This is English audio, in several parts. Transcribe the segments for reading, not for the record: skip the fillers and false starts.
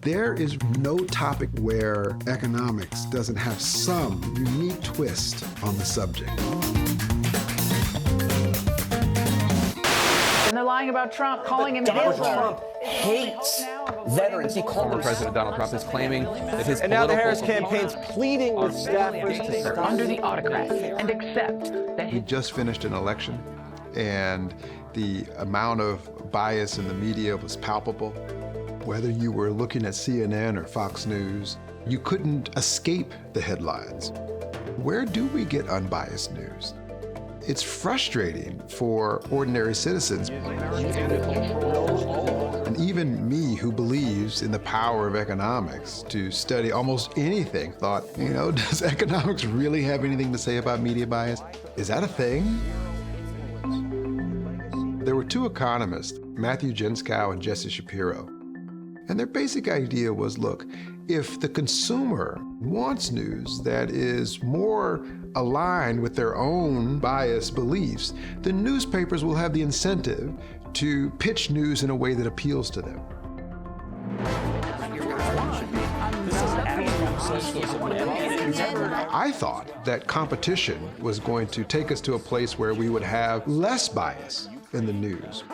There is no topic where economics doesn't have some unique twist on the subject. And they're lying about Trump, calling him Donald Hitler. Trump hates veterans. He called Former President Donald Trump is claiming that his And now the Harris campaign's pleading with staffers They're under the autocrat and accept that We just finished an election, and the amount of bias in the media was palpable. Whether you were looking at CNN or Fox News, you couldn't escape the headlines. Where do we get unbiased news? It's frustrating for ordinary citizens. And even me, who believes in the power of economics to study almost anything, thought, does economics really have anything to say about media bias? Is that a thing? There were two economists, Matthew Jenskow and Jesse Shapiro, and their basic idea was, look, if the consumer wants news that is more aligned with their own biased beliefs, then newspapers will have the incentive to pitch news in a way that appeals to them. I thought that competition was going to take us to a place where we would have less bias in the news.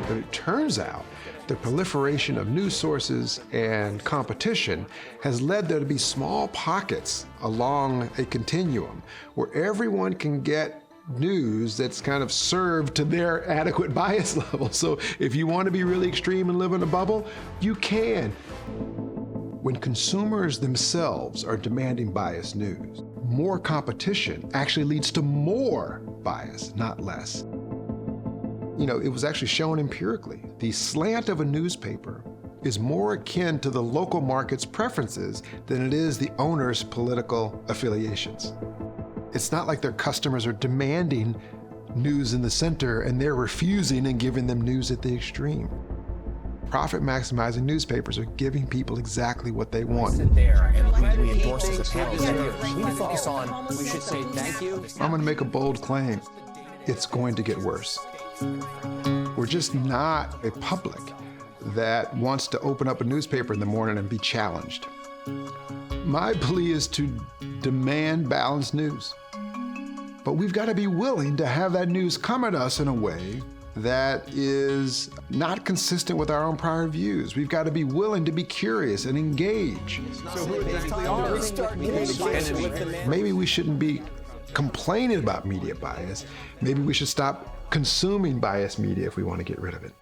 But it turns out the proliferation of news sources and competition has led there to be small pockets along a continuum where everyone can get news that's kind of served to their adequate bias level. So if you want to be really extreme and live in a bubble, you can. When consumers themselves are demanding biased news, more competition actually leads to more bias, not less. It was actually shown empirically. The slant of a newspaper is more akin to the local market's preferences than it is the owner's political affiliations. It's not like their customers are demanding news in the center and they're refusing and giving them news at the extreme. Profit-maximizing newspapers are giving people exactly what they want. there, and we endorse as a panel. We need to focus on, we should say thank you. I'm going to make a bold claim. It's going to get worse. We're just not a public that wants to open up a newspaper in the morning and be challenged. My plea is to demand balanced news. But we've got to be willing to have that news come at us in a way that is not consistent with our own prior views. We've got to be willing to be curious and engage. So who exactly are? Maybe we shouldn't be complaining about media bias. Maybe we should stop consuming biased media if we want to get rid of it.